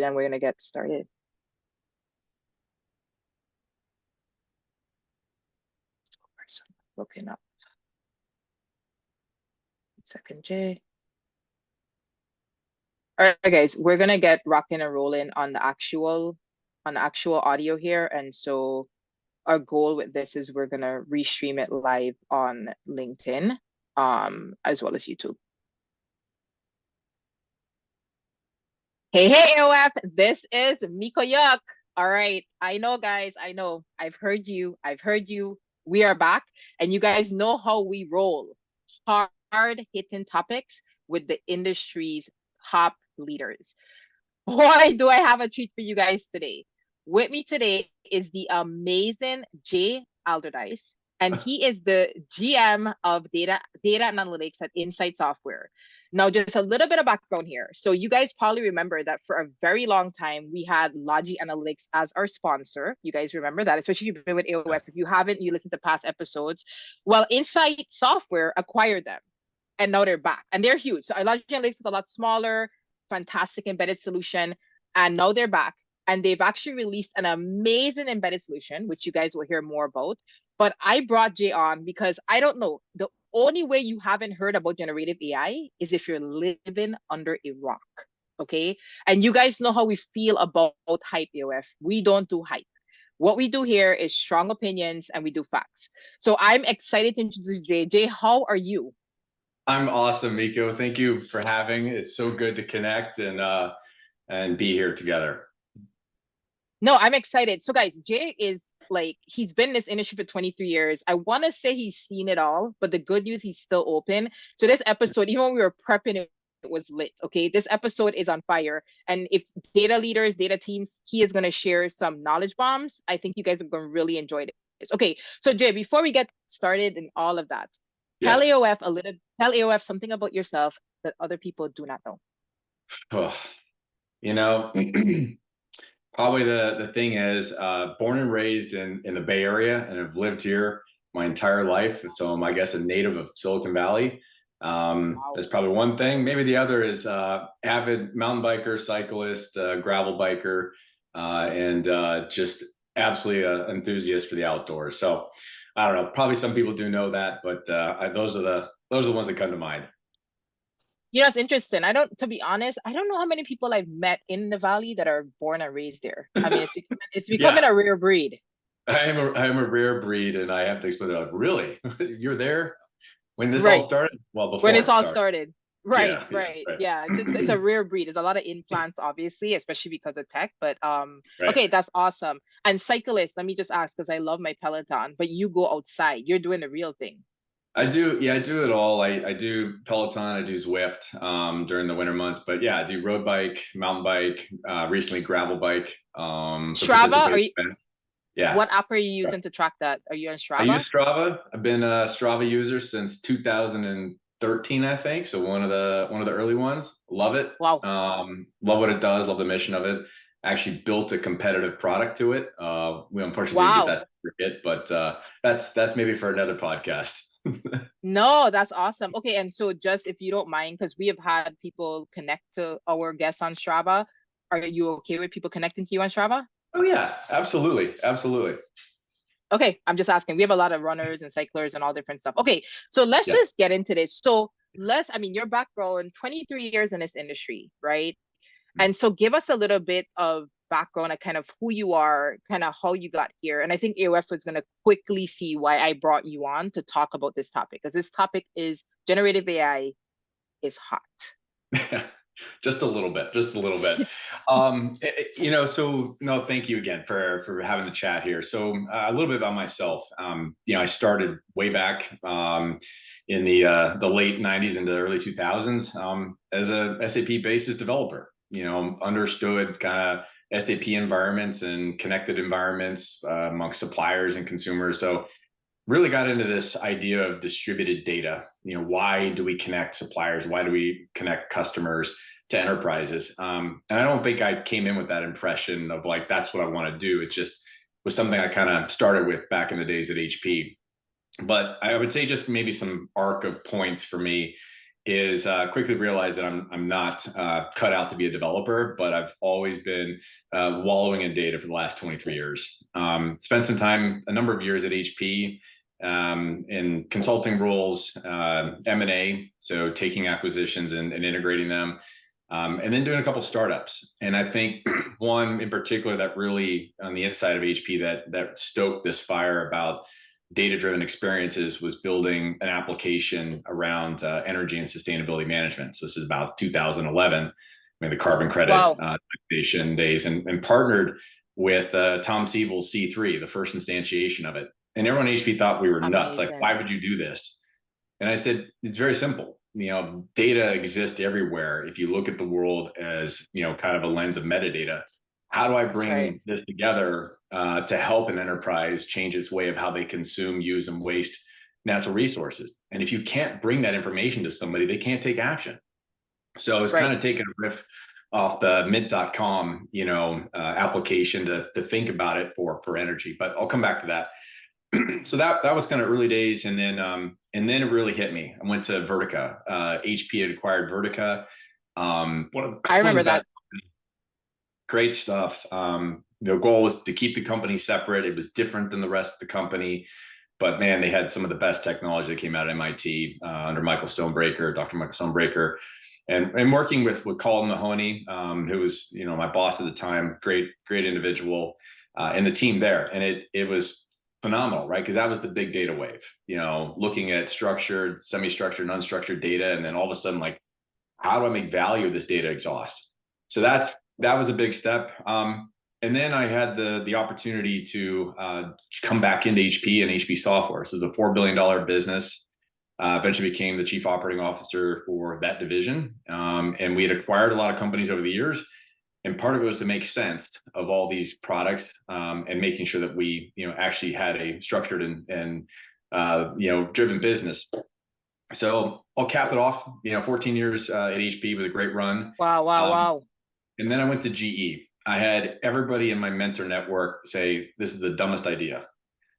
and we're gonna get started. Looking up. Second, Jay. All right, guys, we're gonna get rocking and rolling on the actual audio here, and so our goal with this is we're gonna restream it live on LinkedIn, as well as YouTube. Hey, AOF, this is Miko Yuck. All right, I know, guys, I know. I've heard you. We are back, and you guys know how we roll. Hard-hitting topics with the industry's top leaders. Boy, do I have a treat for you guys today. With me today is the amazing Jay Allardyce, and he is the GM of data and analytics at Insight Software. Now, just a little bit of background here. So you guys probably remember that for a very long time, we had Logi Analytics as our sponsor. You guys remember that, especially if you've been with AOF. If you haven't, you listen to past episodes. Well, Insight Software acquired them, and now they're back, and they're huge. So Logi Analytics was a lot smaller, fantastic embedded solution, and now they're back. And they've actually released an amazing embedded solution, which you guys will hear more about. But I brought Jay on because I don't know, the only way you haven't heard about generative AI is if you're living under a rock, okay? And you guys know how we feel about hype, AOF. We don't do hype. What we do here is strong opinions and we do facts. So I'm excited to introduce Jay. Jay, how are you? I'm awesome, Miko. Thank you for having. It's so good to connect and be here together. No, I'm excited. So guys, Jay is like, he's been in this industry for 23 years. I want to say he's seen it all, but the good news, he's still open. So this episode, even when we were prepping it, was lit. Okay. This episode is on fire. And if data leaders, data teams, he is going to share some knowledge bombs. I think you guys are going to really enjoy this. Okay. So Jay, before we get started in all of that, tell AOF something about yourself that other people do not know. Oh, you know, probably the thing is, born and raised in the Bay Area and have lived here my entire life. So I'm, I guess, a native of Silicon Valley. Wow. That's probably one thing. Maybe the other is avid mountain biker, cyclist, gravel biker, and just absolutely an enthusiast for the outdoors. So I don't know. Probably some people do know that, but those are the ones that come to mind. You know, it's interesting. To be honest, I don't know how many people I've met in the valley that are born and raised there. I mean, it's becoming Yeah, a rare breed. I am a rare breed, and I have to explain. They're like, really? You're there when this all Right. started? Well, When before it's it all started. started. Right, Yeah, yeah, right. right, Yeah. It's a rare breed. There's a lot of implants, obviously, especially because of tech. But right. okay, that's awesome. And cyclists, let me just ask, because I love my Peloton, but you go outside. You're doing the real thing. I do, yeah, I do it all. I do Peloton, I do Zwift during the winter months, but yeah, I do road bike, mountain bike, recently gravel bike. So Strava, participate. Yeah. what app are you using to track that? Are you on I Strava? use Strava. I've been a Strava user since 2013, I think. So one of the early ones. Love it. Wow. Love what it does. Love the mission of it. Actually built a competitive product to it. We unfortunately didn't get Wow. that hit, but that's maybe for another podcast. No, that's awesome. Okay, and so just if you don't mind, because we have had people connect to our guests on Strava, are you okay with people connecting to you on Strava? Oh yeah, absolutely, absolutely. Okay, I'm just asking. We have a lot of runners and cyclers and all different stuff. Okay, so let's Yeah. just get into this. So I mean, your background, 23 years in this industry, right? And so give us a little bit of background on kind of who you are, kind of how you got here. And I think AOF is going to quickly see why I brought you on to talk about this topic, because this topic is generative AI is hot. Just a little bit, just a little bit. So no, thank you again for having the chat here. So a little bit about myself. I started way back in the late 90s into the early 2000s as a SAP basis developer. Understood kind of SAP environments and connected environments amongst suppliers and consumers. So really got into this idea of distributed data. Why do we connect suppliers? Why do we connect customers to enterprises? And I don't think I came in with that impression of like, that's what I want to do. It just was something I kind of started with back in the days at HP. But I would say just maybe some arc of points for me is quickly realized that I'm not cut out to be a developer, but I've always been wallowing in data for the last 23 years. Spent some time, a number of years at HP, in consulting roles, M&A, so taking acquisitions and integrating them, and then doing a couple startups. And I think one in particular that really on the inside of HP that stoked this fire about data-driven experiences was building an application around energy and sustainability management. So this is about 2011, I mean, the carbon credit Wow. taxation days, and partnered with Tom Sievel's C3, the first instantiation of it. And everyone at HP thought we were nuts. Like, Amazing. why would you do this? And I said, it's very simple. Data exists everywhere. If you look at the world as, kind of a lens of metadata, how do I That's right. bring this together to help an enterprise change its way of how they consume, use, and waste natural resources? And if you can't bring that information to somebody, they can't take action. So I was kind Right. of taking a riff off the mint.com, application to think about it for energy, but I'll come back to that. So that was kind of early days, and then it really hit me. I went to Vertica. HP had acquired Vertica. I One of remember the that. best, great stuff. The goal was to keep the company separate. It was different than the rest of the company, but man, they had some of the best technology that came out of MIT under Michael Stonebreaker, Dr. Michael Stonebreaker, and working with Colin Mahoney, who was my boss at the time, great individual, and the team there, and it was phenomenal, right? Because that was the big data wave, looking at structured, semi-structured, and unstructured data, and then all of a sudden, like, how do I make value of this data exhaust? So that was a big step. And then I had the opportunity to come back into HP and HP Software. So it's a $4 billion business. Eventually became the chief operating officer for that division. And we had acquired a lot of companies over the years. And part of it was to make sense of all these products, and making sure that we, actually had a structured and driven business. So I'll cap it off. 14 years at HP was a great run. Wow, wow, Um, wow. and then I went to GE. I had everybody in my mentor network say, this is the dumbest idea.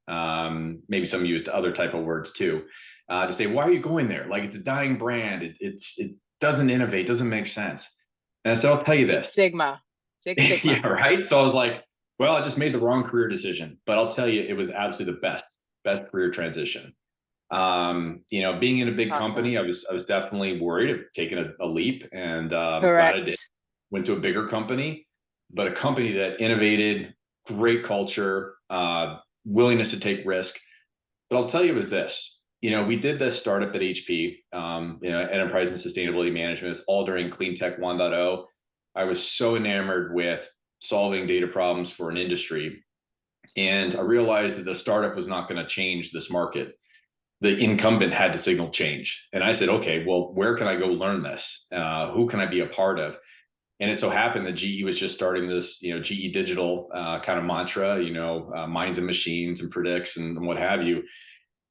Maybe some used other type of words too, to say, why are you going there? Like, it's a dying brand. It doesn't innovate, doesn't make sense. And so I'll tell you Six this. Sigma. Six Sigma. Yeah, right. So I was like, well, I just made the wrong career decision, but I'll tell you, it was absolutely the best career transition. Being in a That's big company, awesome. I was definitely worried of taking a leap, and glad I did. Correct. Went to a bigger company, but a company that innovated, great culture, willingness to take risk. But I'll tell you, it was this. We did this startup at HP, enterprise and sustainability management. It's all during Clean Tech 1.0. I was so enamored with solving data problems for an industry, and I realized that the startup was not going to change this market. The incumbent had to signal change. And I said, okay, well, where can I go learn this? Who can I be a part of? And it so happened that GE was just starting this, GE digital kind of mantra, minds and machines and predicts and what have you.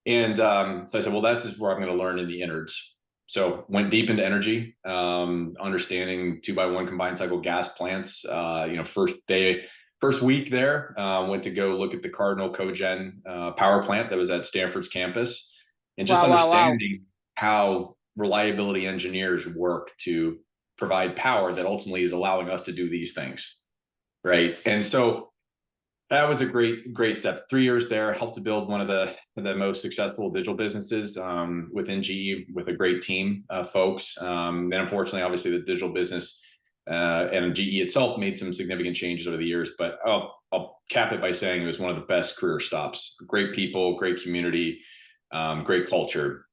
And so I said, well, that's just where I'm going to learn in the innards. So went deep into energy, understanding 2x1 combined cycle gas plants. First week there, went to go look at the Cardinal Cogen power plant that was at Stanford's campus, and just Wow, wow, wow. understanding how reliability engineers work to provide power that ultimately is allowing us to do these things, right? And so that was a great step. 3 years there, helped to build one of the most successful digital businesses within GE with a great team of folks. Then unfortunately, obviously, the digital business and GE itself made some significant changes over the years. But I'll cap it by saying it was one of the best career stops. Great people, great community, great culture.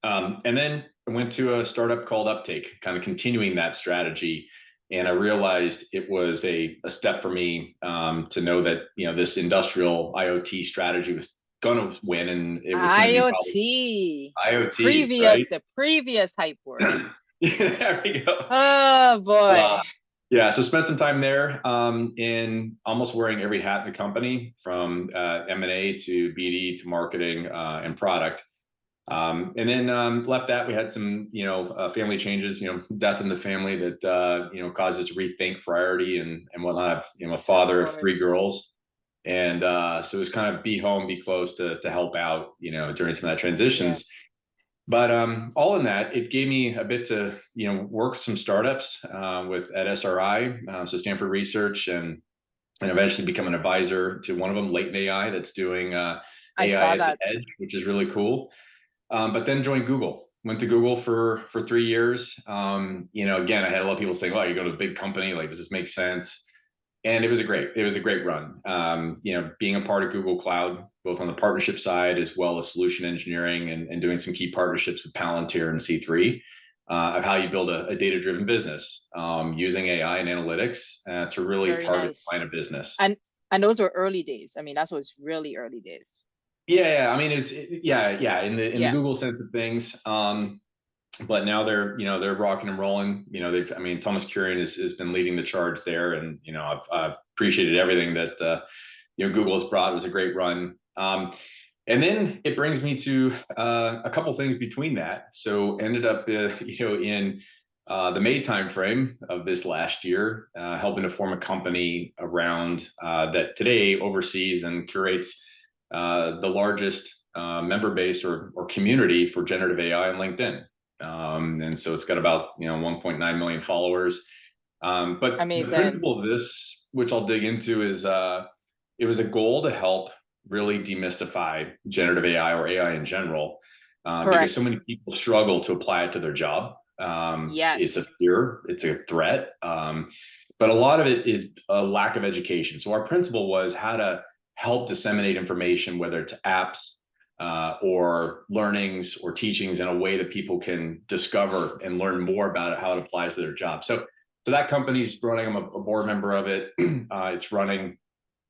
And then I went to a startup called Uptake, kind of continuing that strategy. And I realized it was a step for me to know that this industrial IoT strategy was going to win, and it was going to be probably IoT. IoT, Previous, right? the previous hype word. There we go. Oh boy. Yeah, so spent some time there, in almost wearing every hat in the company, from M&A to BD to marketing and product. And then left that. We had some, family changes, death in the family that, caused us to rethink priority and whatnot. I'm a Of father of three course. girls. And so it was kind of be home, be close to help out, during some of that Yeah. transitions. But all in that, it gave me a bit to work some startups with at SRI, so Stanford Research, and eventually become an advisor to one of them, Latent AI, that's doing I AI saw at the that. edge, which is really cool. But then joined Google. Went to Google for 3 years. Again, I had a lot of people saying, "Oh, you go to a big company, like does this make sense?" And it was a great run. Being a part of Google Cloud, both on the partnership side as well as solution engineering, and doing some key partnerships with Palantir and C3 of how you build a data-driven business using AI and analytics to really Very target the line nice. of business. And and those were early days. I mean, that was really early days. Yeah, I mean, yeah, in the Yeah, Google sense of things. But now they're rocking and rolling. I mean, Thomas Kurian has been leading the charge there, and I've appreciated everything that Google has brought. It was a great run. And then it brings me to a couple things between that. So ended up in the May timeframe of this last year, helping to form a company around that today oversees and curates the largest member base or community for generative AI on LinkedIn. And so it's got about 1.9 million followers. But the amazing. principle of this, which I'll dig into, is it was a goal to help really demystify generative AI or AI in general, because so Correct. many people struggle to apply it to their job. It's a Yes. fear, it's a threat, but a lot of it is a lack of education. So our principle was how to help disseminate information, whether it's apps or learnings or teachings, in a way that people can discover and learn more about it, how it applies to their job. So that company's running. I'm a board member of it. It's running.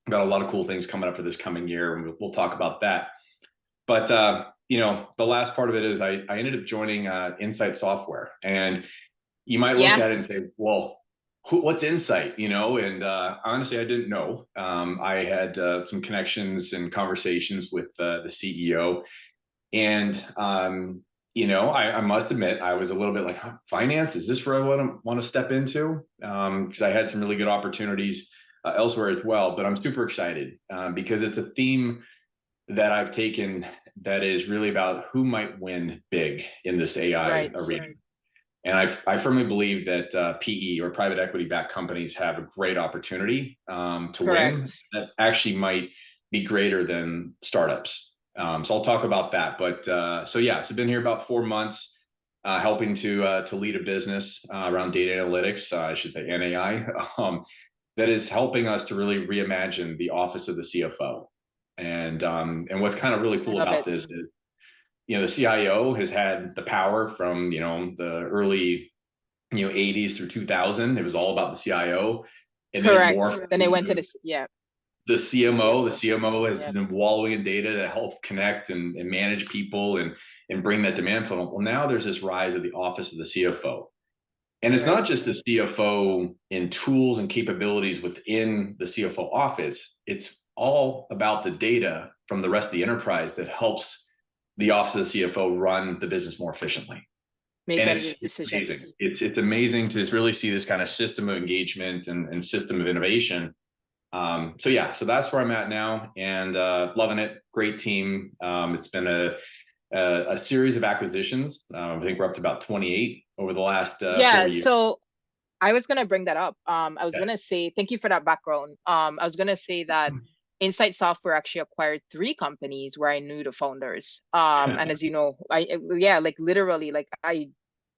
Got a lot of cool things coming up for this coming year, and we'll talk about that. But the last part of it is I ended up joining Insight Software, and you might look Yeah. at it and say, well, what's Insight? And honestly, I didn't know. I had some connections and conversations with the CEO, and I must admit I was a little bit like, huh, finance, is this where I want to step into? Because I had some really good opportunities elsewhere as well. But I'm super excited because it's a theme that I've taken that is really about who might win big in this AI Right. arena. And I firmly believe that PE or private equity backed companies have a great opportunity to win Correct. that actually might be greater than startups. So I'll talk about that. But so yeah, so I've been here about 4 months, helping to lead a business around data analytics, I should say, and AI, that is helping us to really reimagine the office of the CFO. And what's kind of really I cool love about it. this is the CIO has had the power from the early 80s through 2000. It was all about the CIO, and then it Correct. morphed Then they went to into this, yeah, the CMO. The CFO. CMO has Yeah. been wallowing in data to help connect and manage people and bring that demand funnel. Well, now there's this rise of the office of the CFO. And it's not Right. just the CFO in tools and capabilities within the CFO office. It's all about the data from the rest of the enterprise that helps the office of the CFO run the business more efficiently. Make And better it's amazing. decisions. It's amazing to really see this kind of system of engagement and system of innovation. So that's where I'm at now, and loving it. Great team. It's been a series of acquisitions. I think we're up to about 28 over the last Yeah. 4 years. So I was gonna bring that up. I was Yeah. gonna say thank you for that background. I was gonna say that Insight Software actually acquired three companies where I knew the founders. And as you know, yeah, like literally,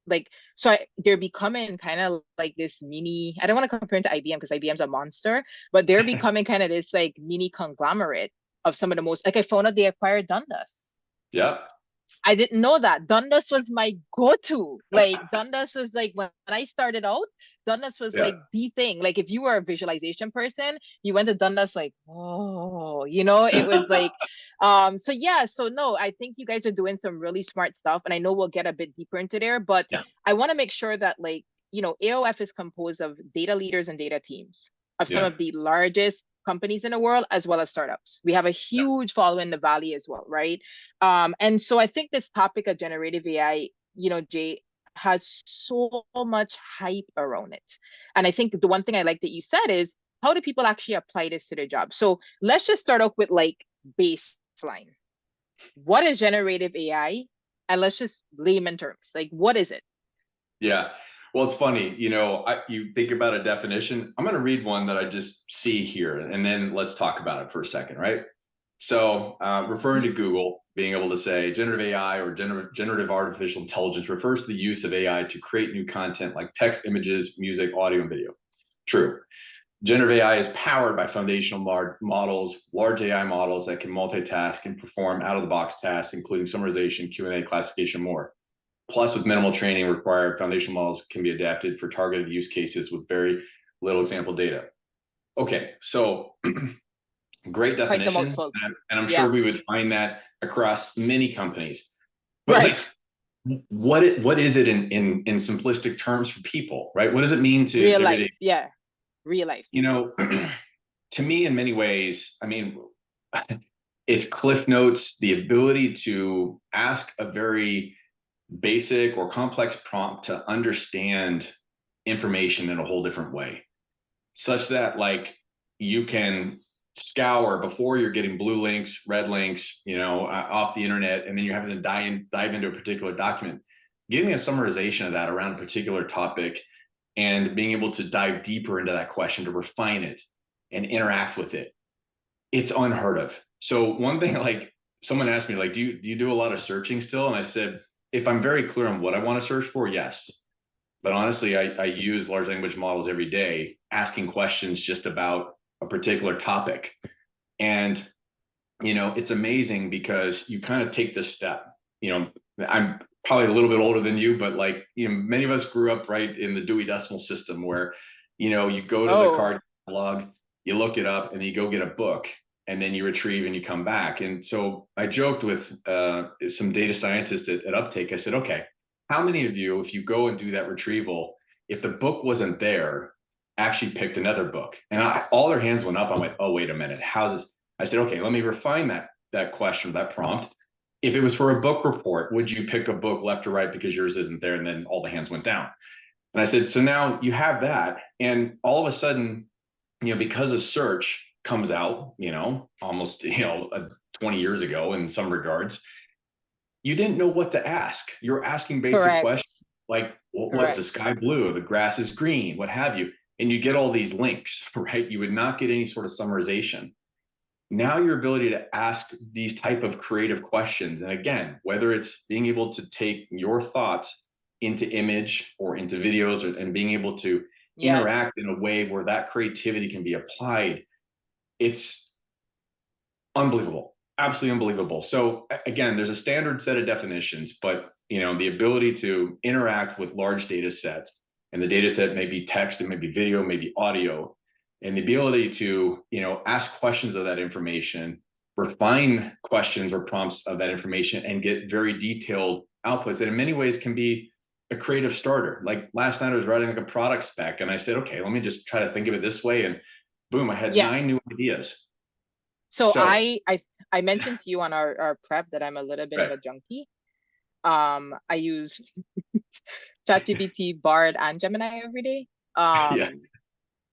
they're becoming kind of like this mini. I don't want to compare it to IBM because IBM's a monster, but they're becoming kind of this like mini conglomerate of some of the most. Like I found out they acquired Dundas. Yep. I didn't know that. Dundas was my go-to. Like Dundas was like when I started out, Dundas was Yeah. like the thing. Like if you were a visualization person, you went to Dundas like, oh, it was like so yeah, so no, I think you guys are doing some really smart stuff and I know we'll get a bit deeper into there, but Yeah. I want to make sure that AOF is composed of data leaders and data teams of some Yeah. of the largest companies in the world as well as startups. We have a Yeah. huge following in the valley as well, right? And so I think this topic of generative AI, Jay, has so much hype around it. And I think the one thing I like that you said is how do people actually apply this to their job? So let's just start off with like baseline. What is generative AI And let's just layman terms, like, what is it? Yeah. Well, it's funny, you think about a definition. I'm going to read one that I just see here, and then let's talk about it for a second, right? So, referring to Google, being able to say generative AI or generative artificial intelligence refers to the use of AI to create new content like text, images, music, audio, and video. True. Generative AI is powered by foundational models, large AI models that can multitask and perform out-of-the-box tasks, including summarization, Q&A, classification, more. Plus, with minimal training required, foundation models can be adapted for targeted use cases with very little example data. Okay, so great Quite the definition, mouthful. and I'm Yeah. sure we would find that across many companies. But like, Right. what is it in simplistic terms for people, right? What does it mean to Real life. everyday? Yeah. Real life. You know, to me, in many ways, I mean, it's Cliff Notes, the ability to ask a very basic or complex prompt to understand information in a whole different way, such that like you can scour before you're getting blue links, red links, off the internet, and then you're having to dive into a particular document. Getting a summarization of that around a particular topic and being able to dive deeper into that question to refine it and interact with it, it's unheard of. So one thing, like someone asked me, like, do you do a lot of searching still? And I said, if I'm very clear on what I want to search for, yes. But honestly, I use large language models every day, asking questions just about a particular topic. And, it's amazing because you kind of take this step. I'm probably a little bit older than you, but like, many of us grew up right in the Dewey Decimal System where, you go to the Oh, card catalog, you look it up, and then you go get a book, and then you retrieve and you come back. And so I joked with some data scientists at Uptake. I said, okay, how many of you, if you go and do that retrieval, if the book wasn't there, actually picked another book? And all their hands went up. I'm like, oh, wait a minute. How's this? I said, okay, let me refine that question, that prompt. If it was for a book report, would you pick a book left or right because yours isn't there? And then all the hands went down. And I said, so now you have that. And all of a sudden, because a search comes out, almost, 20 years ago in some regards, you didn't know what to ask. You're asking basic correct. questions like, what's the Correct. sky blue? The grass is green, what have you. And you get all these links, right? You would not get any sort of summarization. Now your ability to ask these type of creative questions, and again, whether it's being able to take your thoughts into image or into videos, and being able to Yes. interact in a way where that creativity can be applied, it's unbelievable, absolutely unbelievable. So again, there's a standard set of definitions, but the ability to interact with large data sets, and the data set may be text, it may be video, maybe audio, and the ability to ask questions of that information, refine questions or prompts of that information, and get very detailed outputs that in many ways can be a creative starter. Like last night I was writing like a product spec, and I said, okay, let me just try to think of it this way, and boom, I had Yeah. 9 new ideas. So So I mentioned to you on our prep that I'm a little bit of right. a junkie. I use ChatGPT, Bard, and Gemini every day. Yeah.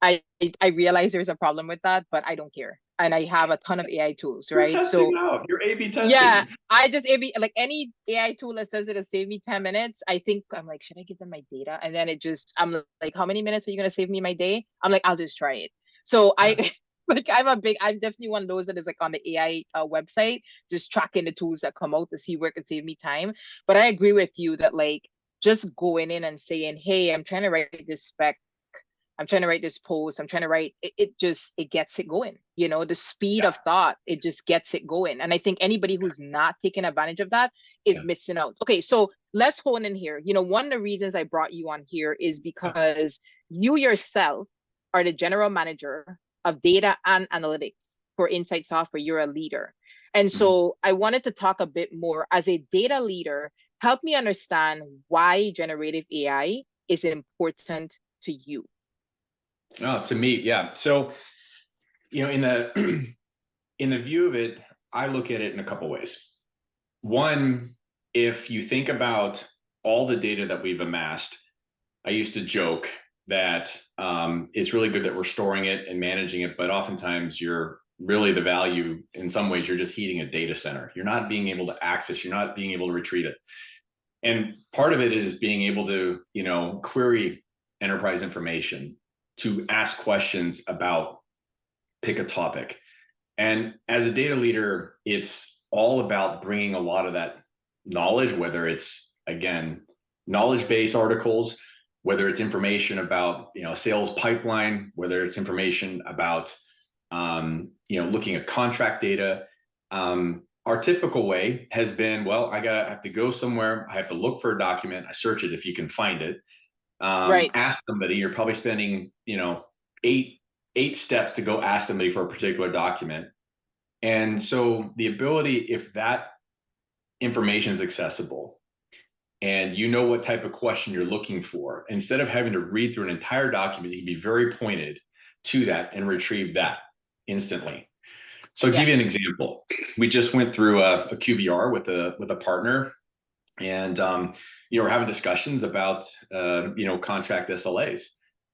I I realize there's a problem with that, but I don't care. And I have a ton of AI tools, You're right? testing So it out. You're A/B yeah, testing. I just like any AI tool that says it'll save me 10 minutes, I think I'm like, should I give them my data? And then I'm like, how many minutes are you gonna save me my day? I'm like, I'll just try it. So Yeah. I like I'm definitely one of those that is like on the AI website, just tracking the tools that come out to see where it could save me time. But I agree with you that like just going in and saying, hey, I'm trying to write this spec, I'm trying to write this post, I'm trying to write it gets it going. The speed Yeah. of thought, it just gets it going. And I think anybody who's not taking advantage of that is Yeah. missing out. Okay, so let's hone in here. One of the reasons I brought you on here is Yeah. because you yourself are the general manager of data and analytics for Insight Software. You're a leader. And Mhm. so I wanted to talk a bit more as a data leader, help me understand why generative AI is important to you. Oh, to me, yeah. So, in the in the view of it, I look at it in a couple ways. One, if you think about all the data that we've amassed, I used to joke that it's really good that we're storing it and managing it, but oftentimes you're really the value. In some ways, you're just heating a data center. You're not being able to access, you're not being able to retrieve it. And part of it is being able to, query enterprise information, to ask questions about, pick a topic. And as a data leader, it's all about bringing a lot of that knowledge, whether it's, again, knowledge-based articles, whether it's information about, sales pipeline, whether it's information about, looking at contract data. Our typical way has been, well, I have to go somewhere, I have to look for a document, I search it if you can find it. Right. Ask somebody. You're probably spending, eight steps to go ask somebody for a particular document. And so the ability, if that information is accessible and you know what type of question you're looking for, instead of having to read through an entire document, you can be very pointed to that and retrieve that instantly. So I'll Yeah. give you an example. We just went through a QBR with a partner, and we're having discussions about contract SLAs.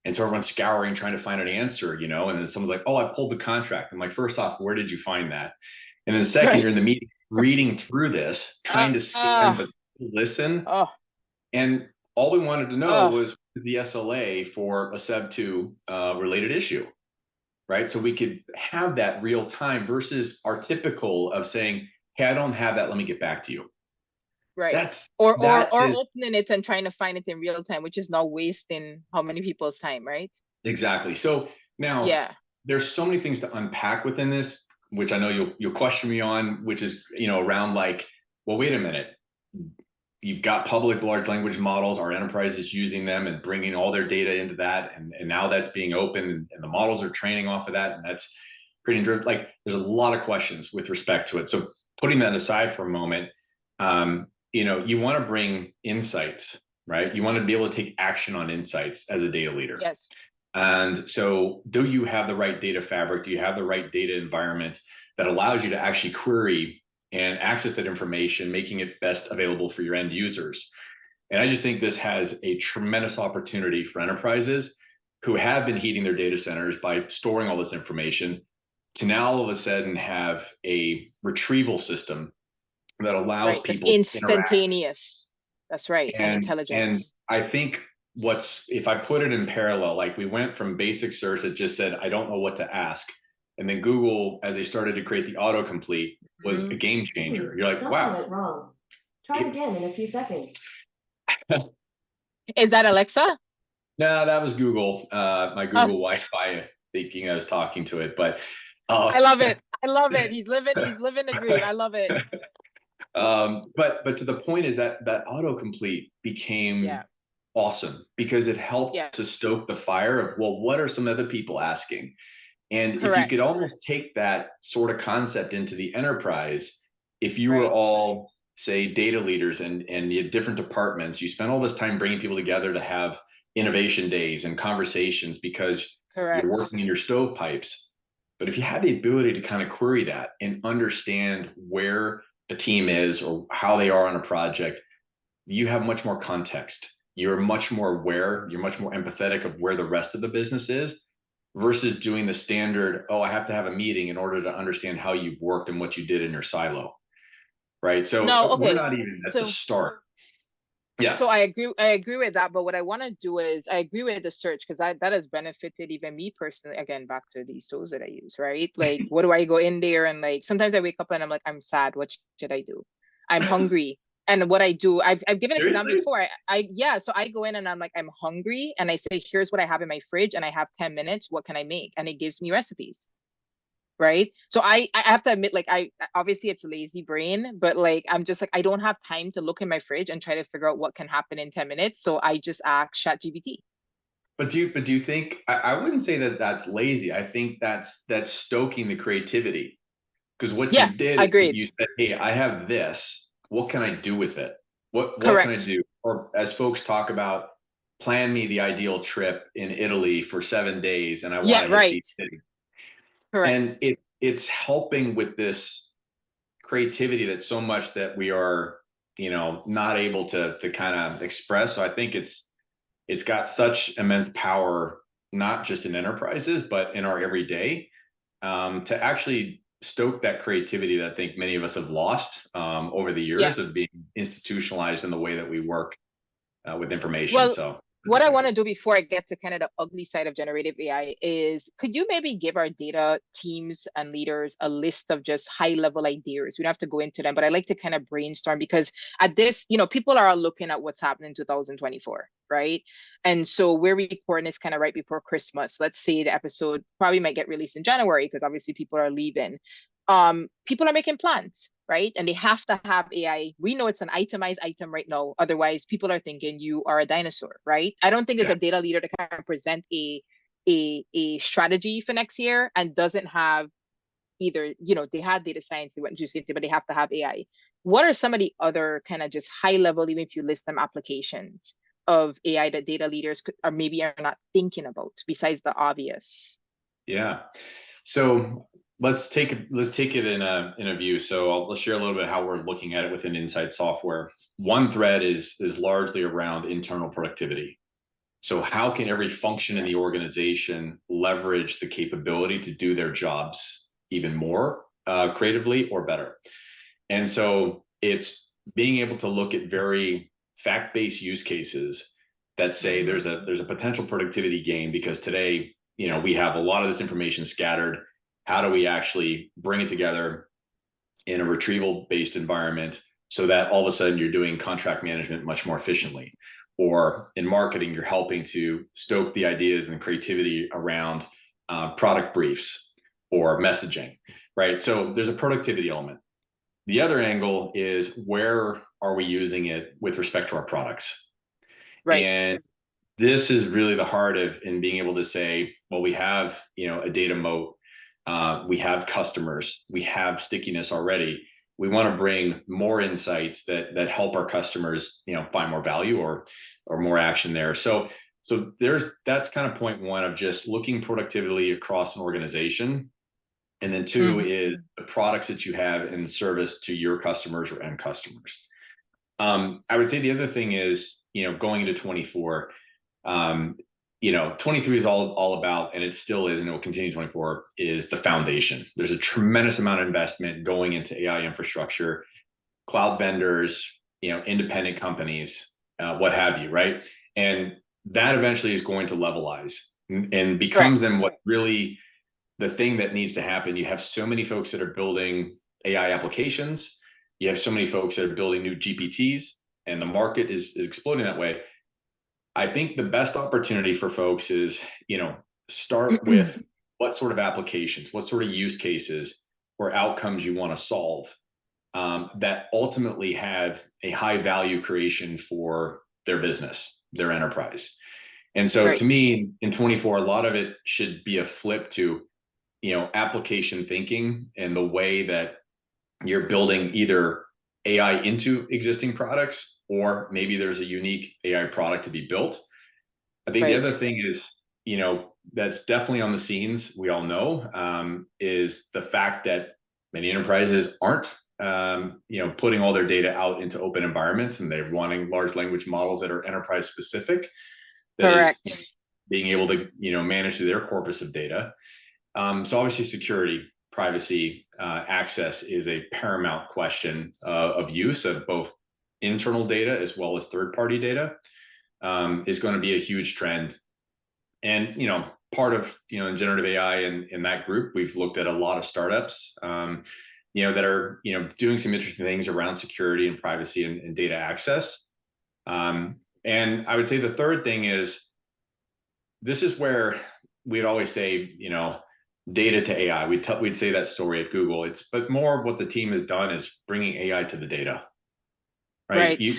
And so everyone's scouring, trying to find an answer, and then someone's like, "Oh, I pulled the contract." I'm like, "First off, where did you find that?" And then second, Right. you're in the meeting reading through this, trying to scan but listen. Oh, And all we wanted to know oh, was the SLA for a Sub 2 related issue, right? So we could have that real time versus our typical of saying, "Hey, I don't have that. Let me get back to you." right. That's Or that or is opening it and trying to find it in real time, which is now wasting how many people's time, right? exactly. So now Yeah. there's so many things to unpack within this, which I know you'll question me on, which is, around like, well, wait a minute. You've got public large language models, our enterprises using them and bringing all their data into that. And now that's being open and the models are training off of that. And that's creating driven. Like there's a lot of questions with respect to it. So putting that aside for a moment, you want to bring insights, right? You want to be able to take action on insights as a data leader. Yes. And so, do you have the right data fabric? Do you have the right data environment that allows you to actually query and access that information, making it best available for your end users? And I just think this has a tremendous opportunity for enterprises who have been heating their data centers by storing all this information to now all of a sudden have a retrieval system that allows Right. That's people to interact. instantaneous. That's right. And And intelligence. I think if I put it in parallel, like we went from basic search that just said, I don't know what to ask. And then Google, as they started to create the autocomplete, was a game changer. You're like, Something wow. went wrong. Try it again in a few seconds. Is that Alexa? No, that was Google, my Oh, Google Wi-Fi, thinking I was talking to it. But I love it. I love it. He's living the dream. I love it. but to the point is that autocomplete Yeah. became awesome because it helped Yeah. to stoke the fire of, well, what are some other people asking? And if you could Correct. almost take that sort of concept into the enterprise, if you were Right. all, say, data leaders and you had different departments, you spent all this time bringing people together to have innovation days and conversations because you're Correct. working in your stovepipes. But if you have the ability to kind of query that and understand where a team is or how they are on a project, you have much more context. You're much more aware, you're much more empathetic of where the rest of the business is versus doing the standard, oh, I have to have a meeting in order to understand how you've worked and what you did in your silo. Right. So No, we're okay. not even at the So start. Yeah. so I agree with that, but what I want to do is I agree with the search because that has benefited even me personally. Again, back to these tools that I use, right? Like, what do I go in there and like sometimes I wake up and I'm like, I'm sad. What should I do? I'm hungry. And what I do, I've given this example Seriously? before. Yeah, so I go in and I'm like, I'm hungry, and I say, here's what I have in my fridge, and I have 10 minutes. What can I make? And it gives me recipes, right? So I have to admit, like, I obviously it's lazy brain, but like I'm just like I don't have time to look in my fridge and try to figure out what can happen in 10 minutes. So I just ask ChatGPT. But do you think I wouldn't say that that's lazy. I think that's stoking the creativity. Because what Yeah, you did is agreed. you said, hey, I have this. What can I do with it? What can I Correct. do? Or as folks talk about, plan me the ideal trip in Italy for 7 days and I want Yeah, to hit right. these cities. And Correct. it's helping with this creativity that so much that we are, not able to kind of express. So I think it's got such immense power, not just in enterprises, but in our everyday. to actually stoke that creativity that I think many of us have lost over the Yeah. years of being institutionalized in the way that we work with information. Well, So what I want to do before I get to kind of the ugly side of generative AI is, could you maybe give our data teams and leaders a list of just high level ideas? We don't have to go into them, but I like to kind of brainstorm because at this, people are looking at what's happening in 2024, right? And so we're recording this kind of right before Christmas. Let's say the episode probably might get released in January because obviously people are leaving. People are making plans, right? And they have to have AI. We know it's an itemized item right now. Otherwise, people are thinking you are a dinosaur, right? I don't think there's yeah, a data leader that can present a strategy for next year and doesn't have either, they had data science, they went to safety, but they have to have AI. What are some of the other kind of just high level, even if you list them, applications of AI that data leaders could, or maybe are not thinking about besides the obvious? yeah. So let's take it in a view. So let's share a little bit how we're looking at it within Insight Software. One thread is largely around internal productivity. So how can every function in the organization leverage the capability to do their jobs even more creatively or better? And so it's being able to look at very fact-based use cases that say there's a potential productivity gain because today, we have a lot of this information scattered. How do we actually bring it together in a retrieval-based environment so that all of a sudden you're doing contract management much more efficiently? Or in marketing, you're helping to stoke the ideas and creativity around product briefs or messaging, right? So there's a productivity element. The other angle is where are we using it with respect to our products? Right, And this is really the heart of in being able to say, well, we have, a data moat, we have customers, we have stickiness already. We want to bring more insights that help our customers, find more value or more action there. So that's kind of point one of just looking productively across an organization. And then two mm-hmm. is the products that you have in service to your customers or end customers. I would say the other thing is, going into 24, 23 is all about, and it still is, and it will continue 24, is the foundation. There's a tremendous amount of investment going into AI infrastructure, cloud vendors, independent companies, what have you, right? And that eventually is going to levelize and becomes Correct. then what really the thing that needs to happen. You have so many folks that are building AI applications. You have so many folks that are building new GPTs, and the market is exploding that way. I think the best opportunity for folks is, start with what sort of applications, what sort of use cases or outcomes you want to solve that ultimately have a high value creation for their business, their enterprise. And so to Right, me, in 24, a lot of it should be a flip to, application thinking and the way that you're building either AI into existing products, or maybe there's a unique AI product to be built. I think the right. other thing is, that's definitely on the scenes, we all know, is the fact that many enterprises aren't, putting all their data out into open environments, and they're wanting large language models that are enterprise specific, that is Correct. being able to, manage their corpus of data. So obviously security, privacy, access is a paramount question of use of both internal data as well as third-party data, is going to be a huge trend. And, part of, in generative AI and in that group, we've looked at a lot of startups, that are, doing some interesting things around security and privacy and data access. And I would say the third thing is, this is where we'd always say, data to AI. We'd say that story at Google. But more of what the team has done is bringing AI to the data, right? Right. You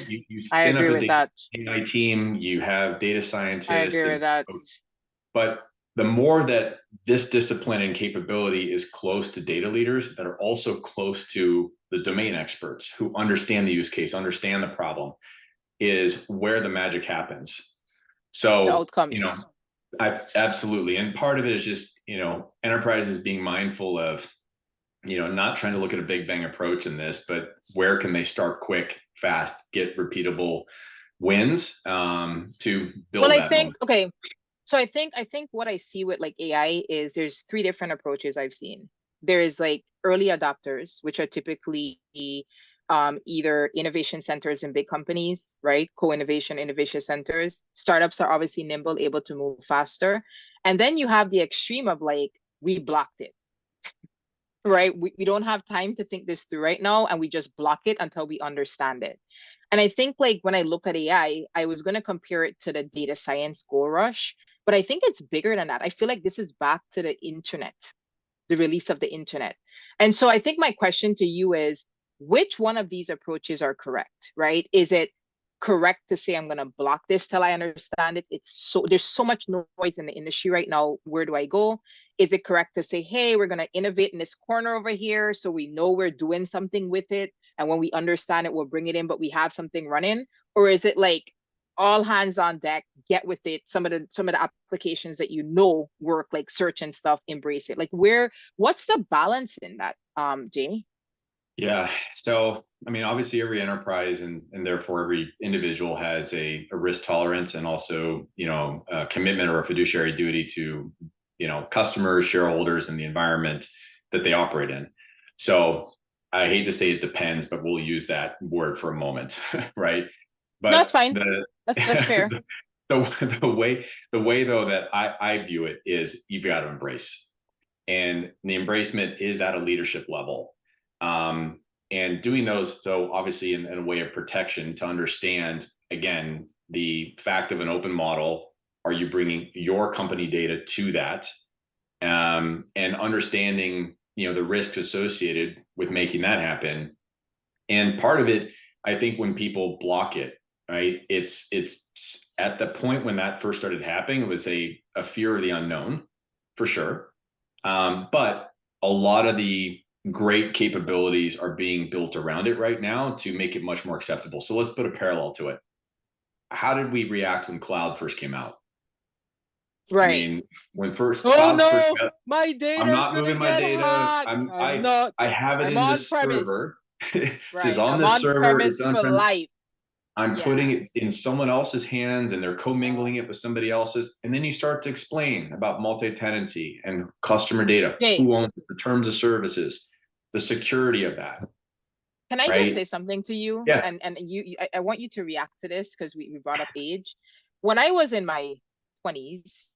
I spin up agree a with data that. AI team, you have data I scientists, agree with and that. but the more that this discipline and capability is close to data leaders that are also close to the domain experts who understand the use case, understand the problem, is where the magic happens. The So, outcomes. I absolutely. And part of it is just, enterprises being mindful of, not trying to look at a big bang approach in this, but where can they start quick, fast, get repeatable wins to Well, build I that think, moment. okay, So I think what I see with like AI is there's three different approaches I've seen. There is like early adopters, which are typically either innovation centers in big companies, right? Co-innovation, innovation centers. Startups are obviously nimble, able to move faster. And then you have the extreme of like, we blocked it, right? We don't have time to think this through right now, and we just block it until we understand it. And I think like when I look at AI, I was going to compare it to the data science gold rush, but I think it's bigger than that. I feel like this is back to the internet, the release of the internet. And so I think my question to you is, which one of these approaches are correct, right? Is it correct to say I'm going to block this till I understand it? There's so much noise in the industry right now. Where do I go? Is it correct to say, hey, we're going to innovate in this corner over here so we know we're doing something with it, and when we understand it, we'll bring it in, but we have something running? Or is it like all hands on deck, get with it? Some of the applications that you know work, like search and stuff, embrace it. Like what's the balance in that, Jay? Yeah. So, I mean, obviously every enterprise and therefore every individual has a risk tolerance and also, a commitment or a fiduciary duty to, customers, shareholders, and the environment that they operate in. So I hate to say it depends, but we'll use that word for a moment, right? No, it's But fine. the That's fair. the way though that I view it is you've got to embrace, and the embracement is at a leadership level, and doing those so obviously in a way of protection to understand again the fact of an open model. Are you bringing your company data to that, and understanding the risks associated with making that happen? And part of it, I think, when people block it, right, it's at the point when that first started happening, it was a fear of the unknown for sure. But a lot of the great capabilities are being built around it right now to make it much more acceptable. So let's put a parallel to it. How did we react when cloud first came out? I Right. mean, when first Oh clouds first no, got, my I'm data's not gonna moving my get data. hacked. I'm I have it I'm in on this premise. server. It says Right. on I'm this on server, it's premise on for premise. life. I'm Yeah. putting it in someone else's hands and they're Uh, commingling it with somebody else's. And then you start to explain about multi-tenancy and customer data, Jay, who owns it, the terms of services, the security of that, can I just right? say something to you? Yeah. And I want you to react to this because we brought up age. When I was in my 20s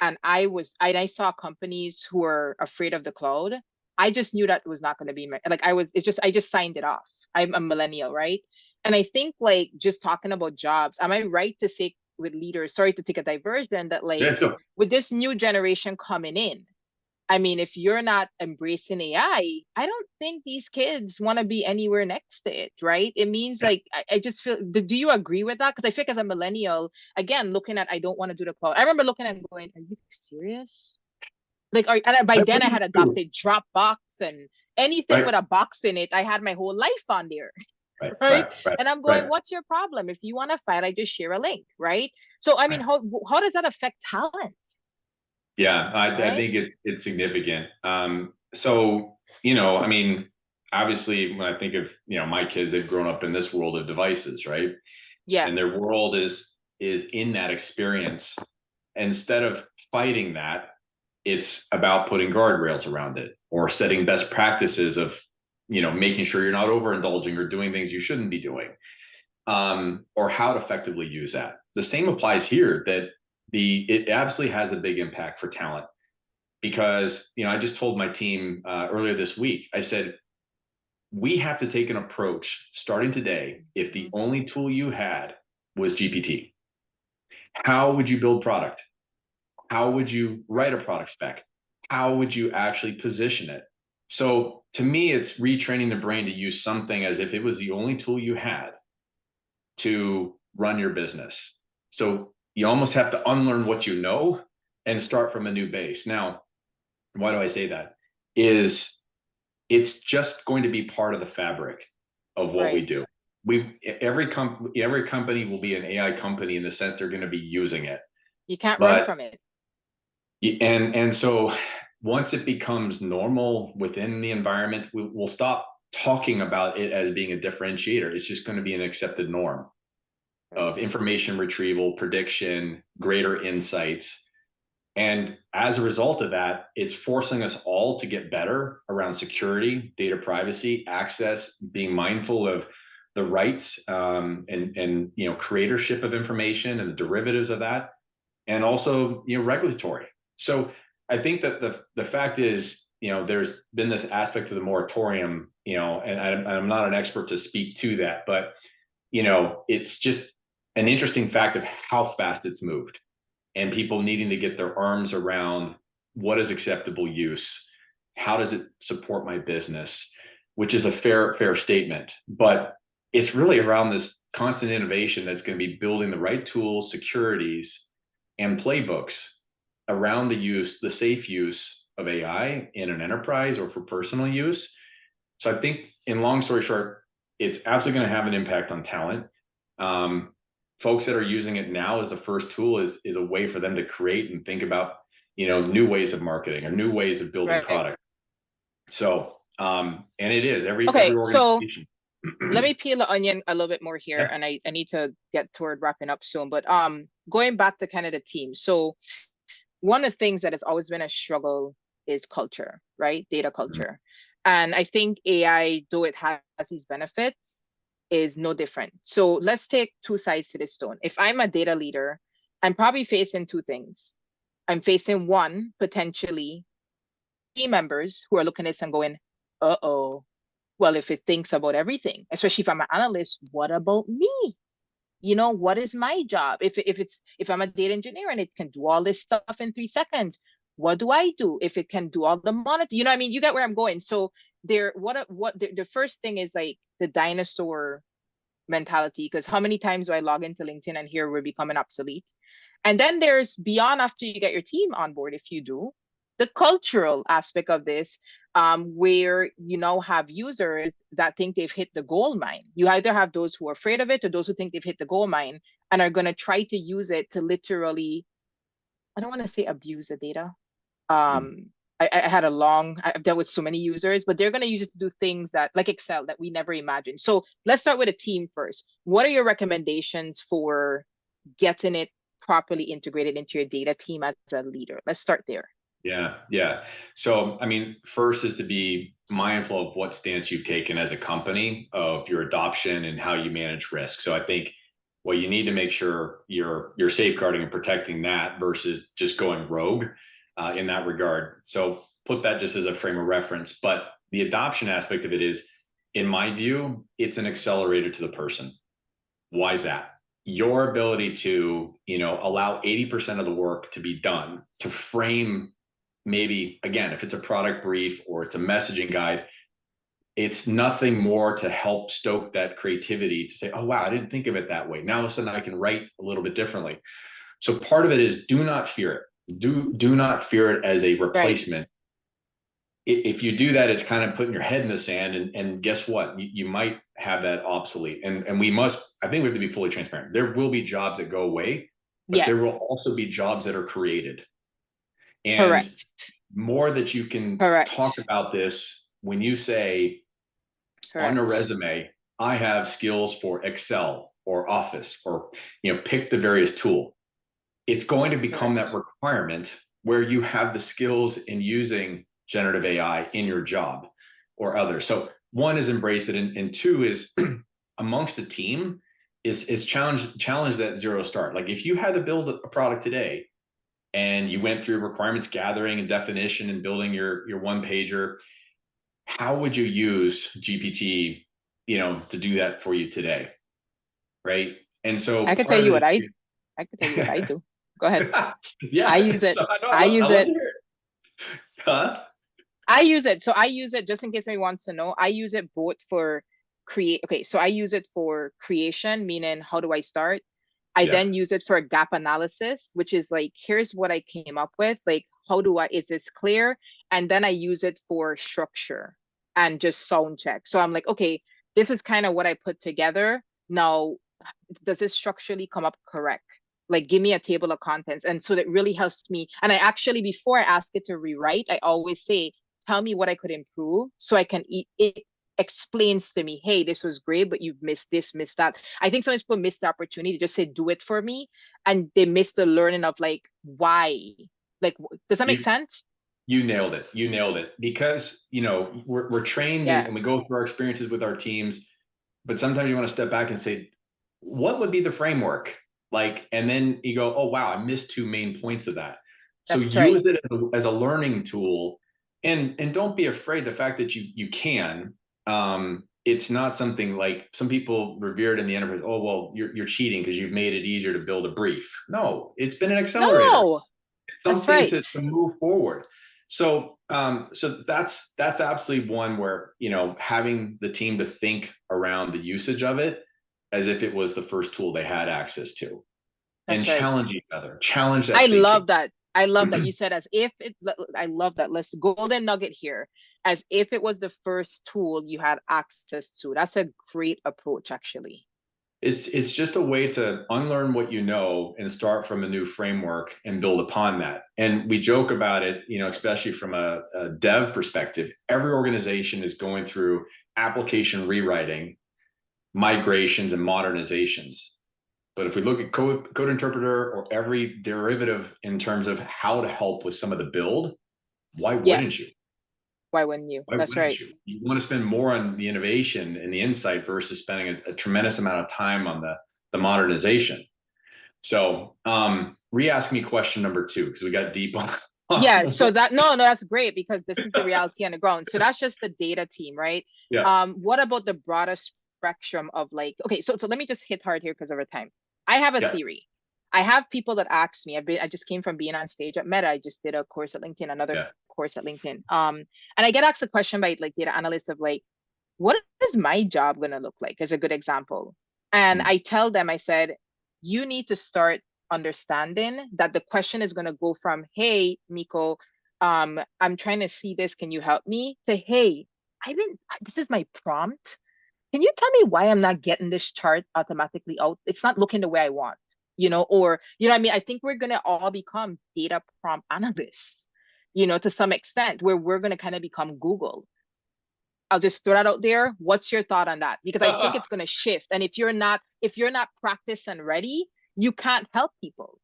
and I saw companies who were afraid of the cloud, I just knew that was not going to be my, like I just signed it off. I'm a millennial, right? And I think like just talking about jobs, am I right to say with leaders, sorry to take a diversion, that Yeah, like let's go. with this new generation coming in, I mean, if you're not embracing I don't think these kids want to be anywhere next to it, right? It means Yeah. like, I just feel, do you agree with that? Because I feel like as a millennial, again, looking at, I don't want to do the cloud. I remember looking at going, are you serious? Like, by I then I believe had too. adopted Dropbox and anything Right, with a box in it. I had my whole life on there, right, right? right, right, And I'm going, right. what's your problem? If you want to fight, I just share a link, right? So, I mean, Right. how does that affect talent, Yeah, I right? think it's significant. So, I mean, obviously when I think of, my kids, they've grown up in this world of devices, right? Yeah. And their world is in that experience. Instead of fighting that, it's about putting guardrails around it or setting best practices of, making sure you're not overindulging or doing things you shouldn't be doing, or how to effectively use that. The same applies here, that it absolutely has a big impact for talent, because I just told my team earlier this week. I said we have to take an approach starting today. If the Mhm. only tool you had was GPT, how would you build product? How would you write a product spec? How would you actually position it? So to me, it's retraining the brain to use something as if it was the only tool you had to run your business. So you almost have to unlearn what you know and start from a new base. Now, why do I say that? Is it's just going to be part of the fabric of what we Right. do. Every company will be an AI company in the sense they're going to be using it. You can't run But from it. and so once it becomes normal within the environment, we'll stop talking about it as being a differentiator. It's just going to be an accepted norm of Right. information retrieval, prediction, greater insights. And as a result of that, it's forcing us all to get better around security, data privacy, access, being mindful of the rights and creatorship of information and the derivatives of that, and also regulatory. So I think that the fact is, there's been this aspect of the moratorium, and I'm not an expert to speak to that, but it's just an interesting fact of how fast it's moved, and people needing to get their arms around what is acceptable use, how does it support my business, which is a fair statement. But it's really around this constant innovation that's going to be building the right tools, securities, and playbooks around the safe use of AI in an enterprise or for personal use. So I think, in long story short, it's absolutely going to have an impact on talent. Folks that are using it now as a first tool is a way for them to create and think about new ways of marketing or new ways of building product. So and it is every organization. So let me peel the onion a little bit more here, and I need to get toward wrapping up soon. But going back to kind of the team. So one of the things that has always been a struggle is culture, right? Data culture. And I think AI, though it has these benefits, is no different. So let's take two sides to this stone. If I'm a data leader, I'm probably facing two things. I'm facing one, potentially team members who are looking at this and going, uh-oh, well, if it thinks about everything, especially if I'm an analyst, what about me? What is my job? If I'm a data engineer and it can do all this stuff in 3 seconds, what do I do? If it can do all the monitor, I mean, you get where I'm going. So the first thing is like the dinosaur mentality, because how many times do I log into LinkedIn and hear we're becoming obsolete? And then there's beyond, after you get your team on board, if you do, the cultural aspect of this, where you now have users that think they've hit the gold mine. You either have those who are afraid of it or those who think they've hit the gold mine and are going to try to use it to literally, I don't want to say abuse the data. I've dealt with so many users, but they're going to use it to do things that, like Excel, that we never imagined. So let's start with a team first. What are your recommendations for getting it properly integrated into your data team as a leader? Let's start there. Yeah. So, I mean, first is to be mindful of what stance you've taken as a company of your adoption and how you manage risk. So I think what you need to make sure you're safeguarding and protecting that versus just going rogue in that regard. So put that just as a frame of reference. But the adoption aspect of it is, in my view, it's an accelerator to the person. Why is that? Your ability to, allow 80% of the work to be done, to frame, maybe, again, if it's a product brief or it's a messaging guide, it's nothing more to help stoke that creativity to say, oh, wow, I didn't think of it that way. Now all of a sudden I can write a little bit differently. So part of it is, do not fear it. Do not fear it as a replacement. Right. If you do that, it's kind of putting your head in the sand, and guess what? You might have that obsolete. And I think we have to be fully transparent. There will be jobs that go away, but there will also be jobs that are created. And more that you can talk about this when you say on a resume, I have skills for Excel or Office, or pick the various tool. It's going to become that requirement where you have the skills in using generative AI in your job or others. So one is embrace it, and two is amongst the team is challenge that zero start. Like if you had to build a product today and you went through requirements gathering and definition and building your one pager, how would you use GPT, to do that for you today? Right. And so I can tell you what I do. Go ahead. Yeah. I use it. So I use it. Huh? I use it. So I use it, just in case anyone wants to know, I use it both for so I use it for creation, meaning how do I start? I then use it for gap analysis, which is like, here's what I came up with. Like, is this clear? And then I use it for structure and just sound check. So I'm like, okay, this is kind of what I put together. Now, does this structurally come up correct? Like, give me a table of contents. And so that really helps me. And I actually, before I ask it to rewrite, I always say, tell me what I could improve so I can it explains to me, hey, this was great, but you've missed this, missed that. I think sometimes people miss the opportunity to just say, do it for me. And they miss the learning of like, why? Like, does that make You sense? you nailed it. You nailed it. Because, we're trained Yeah, and we go through our experiences with our teams, but sometimes you want to step back and say, what would be the framework? Like, and then you go, oh wow, I missed two main points of that. So that's right. use it as a learning tool, and don't be afraid. The fact that you can, it's not something like some people revere it in the enterprise. Oh well, you're cheating because you've made it easier to build a brief. No, it's been an accelerator, No, that's something right. to move forward. So that's absolutely one where, having the team to think around the usage of it as if it was the first tool they had access to, and That's right. challenge each other, challenge I that love thinking. that. I love that you said as if it, I love that. Let's golden nugget here. As if it was the first tool you had access to. That's a great approach, actually. It's just a way to unlearn what you know and start from a new framework and build upon that. And we joke about it, especially from a dev perspective. Every organization is going through application rewriting, migrations, and modernizations. But if we look at code interpreter or every derivative in terms of how to help with some of the build, why Yeah. wouldn't you? Why wouldn't you? Why That's wouldn't right. you? You want to spend more on the innovation and the insight versus spending a tremendous amount of time on the modernization. So re-ask me question number two, because we got deep on. Yeah, so that no, that's great because this is the reality on the ground. So that's just the data team, right? Yeah, What about the broader spectrum of like, okay, so let me just hit hard here because of our time. I have a yeah, theory. I have people that ask me, I just came from being on stage at Meta. I just did a course at LinkedIn, another yeah. course at LinkedIn. And I get asked a question by like data analysts of like, what is my job gonna look like as a good example? And Mm. I tell them, I said, you need to start understanding that the question is going to go from, hey, Miko, I'm trying to see this. Can you help me? To, hey, this is my prompt. Can you tell me why I'm not getting this chart automatically out? It's not looking the way I want, or, what I mean? I think we're going to all become data prompt analysts, to some extent, where we're going to kind of become Google. I'll just throw that out there. What's your thought on that? Because I think it's going to shift. And if you're not practiced and ready, you can't help people.